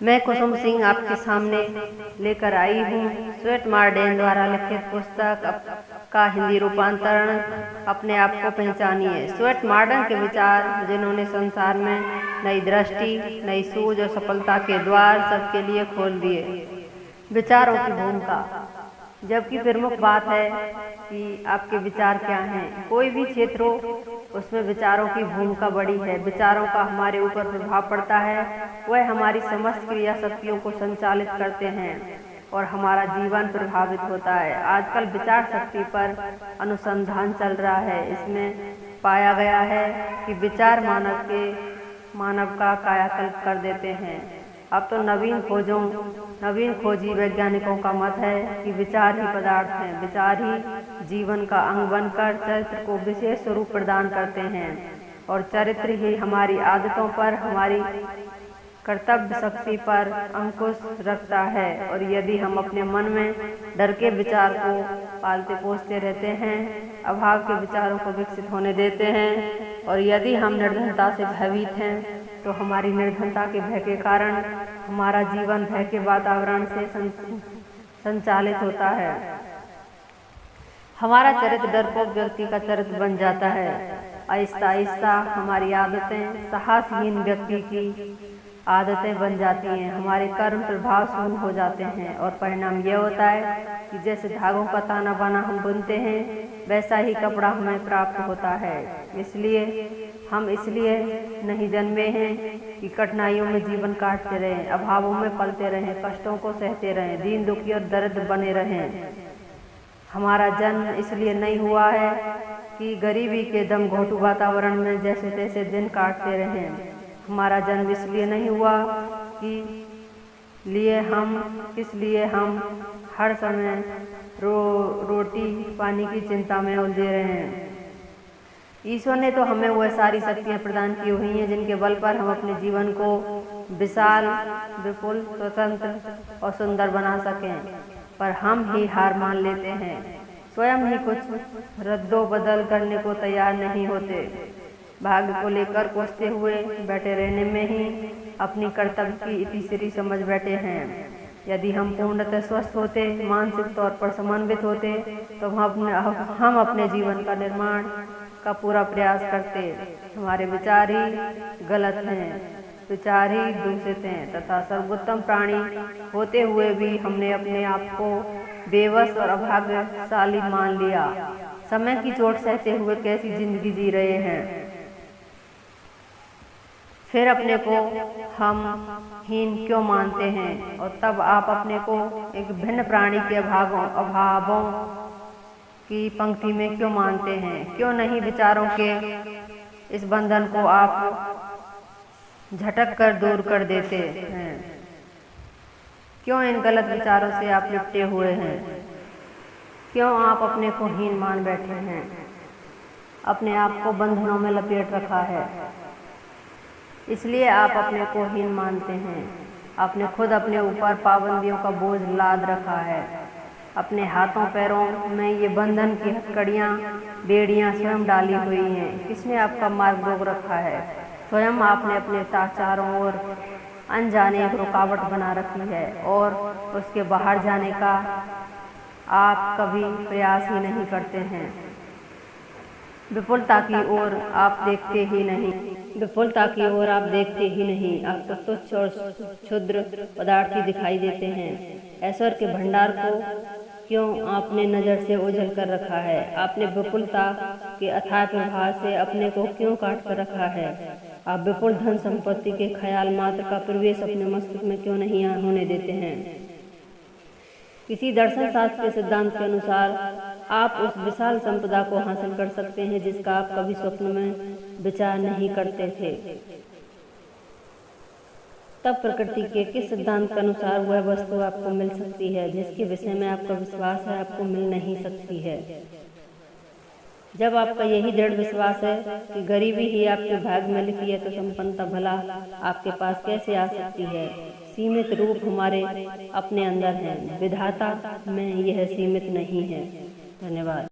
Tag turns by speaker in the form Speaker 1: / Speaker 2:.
Speaker 1: मैं कुसुम सिंह आपके सामने लेकर आई हूँ स्वेट मार्डेन द्वारा लिखित पुस्तक का हिंदी रूपांतरण अपने आप को पहचानिए। स्वेट मार्डेन के विचार, जिन्होंने संसार में नई दृष्टि, नई सूझ और सफलता के द्वार सबके लिए खोल दिए। विचारों की भूमिका, जबकि प्रमुख बात है कि आपके विचार क्या हैं। कोई भी क्षेत्र हो, उसमें विचारों की भूमिका बड़ी है। विचारों का हमारे ऊपर प्रभाव पड़ता है, वह हमारी समस्त क्रिया शक्तियों को संचालित करते हैं और हमारा जीवन प्रभावित होता है। आजकल विचार शक्ति पर अनुसंधान चल रहा है। इसमें पाया गया है कि विचार मानव का कायाकल्प कर देते हैं। अब तो नवीन खोजी वैज्ञानिकों का मत है कि विचार ही पदार्थ हैं। विचार ही जीवन का अंग बनकर चरित्र को विशेष स्वरूप प्रदान करते हैं और चरित्र ही हमारी आदतों पर, हमारी कर्तव्य शक्ति पर अंकुश रखता है। और यदि हम अपने मन में डर के विचार को पालते पोसते रहते हैं, अभाव के विचारों को विकसित होने देते हैं, और यदि हम निर्धनता से भयभीत हैं, तो हमारी निर्धनता के भय के कारण हमारा जीवन भय के वातावरण से संचालित होता है। हमारा चरित्र डरपोक व्यक्ति का चरित्र बन जाता है। आहिस्ता आहिस्ता हमारी आदतें साहसहीन व्यक्ति की आदतें बन जाती हैं। हमारे कर्म प्रभाव शून्य हो जाते हैं और परिणाम यह होता है कि जैसे धागों का ताना बाना हम बुनते हैं, वैसा ही कपड़ा हमें प्राप्त होता है। हम इसलिए नहीं जन्मे हैं कि कठिनाइयों में जीवन काटते रहें, अभावों में पलते रहें, कष्टों को सहते रहें, दीन दुखी और दरिद्र बने रहें। हमारा जन्म इसलिए नहीं हुआ है कि गरीबी के दम घोटू वातावरण में जैसे तैसे दिन काटते रहें। हमारा जन्म इसलिए नहीं हुआ कि इसलिए हम हर समय रोटी पानी की चिंता में उलझे रहें। ईश्वर ने तो हमें वह सारी शक्तियाँ प्रदान की हुई हैं जिनके बल पर हम अपने जीवन को विशाल, विपुल, स्वतंत्र और सुंदर बना सकें, पर हम ही हार मान लेते हैं। स्वयं ही कुछ रद्दो बदल करने को तैयार नहीं होते। भाग्य को लेकर कोसते हुए बैठे रहने में ही अपनी कर्तव्य की तीसरी समझ बैठे हैं। यदि हम पूर्णतः स्वस्थ होते, मानसिक तौर पर समन्वित होते, तो हम अपने जीवन का निर्माण का पूरा प्रयास करते। हमारे विचार ही गलत हैं, विचार ही दूषित हैं तथा सर्वोत्तम प्राणी होते हुए भी हमने अपने आप को बेबस और अभाग्यशाली मान लिया। समय की चोट सहते हुए कैसी जिंदगी जी रहे हैं। फिर अपने को हम हीन क्यों मानते हैं, और तब आप अपने को एक भिन्न प्राणी के अभावों की पंक्ति में क्यों मानते हैं। क्यों नहीं विचारों के इस बंधन को आप झटक कर दूर कर देते हैं। क्यों इन गलत विचारों से आप लिपटे हुए हैं। क्यों आप अपने को हीन मान बैठे हैं, अपने आप को बंधनों में लपेट रखा है। इसलिए आप अपने को हीन मानते हैं। आपने खुद अपने ऊपर पाबंदियों का बोझ लाद रखा है। अपने हाथों पैरों में ये बंधन की हथकड़ियाँ, बेड़ियाँ स्वयं डाली हुई हैं। किसने आपका मार्ग रोक रखा है। स्वयं आपने अपने चारों ओर अनजाने एक रुकावट बना रखी है और उसके बाहर जाने का आप कभी प्रयास ही नहीं करते हैं। विपुलता की ओर आप देखते ही नहीं। आप तो तुच्छ और क्षुद्र पदार्थ ही दिखाई देते हैं। ऐश्वर्य के भंडार को क्यों आपने नज़र से ओझल कर रखा है। आपने विपुलता के अथाह प्रभाव से अपने को क्यों काट कर रखा है। आप विपुल धन संपत्ति के ख्याल मात्र का प्रवेश अपने मस्तिष्क में क्यों नहीं होने देते हैं। किसी दर्शन शास्त्र के सिद्धांत के अनुसार आप उस विशाल संपदा को हासिल कर सकते हैं जिसका आप कभी स्वप्न में विचार नहीं करते थे। तब प्रकृति के किस सिद्धांत के अनुसार वह वस्तु आपको मिल सकती है जिसके विषय में आपका विश्वास है आपको मिल नहीं सकती है। जब आपका यही दृढ़ विश्वास है कि गरीबी ही आपके भाग्य में लिखी है, तो संपन्नता भला आपके पास कैसे आ सकती है। सीमित रूप हमारे अपने अंदर है, विधाता में यह सीमित नहीं है। धन्यवाद।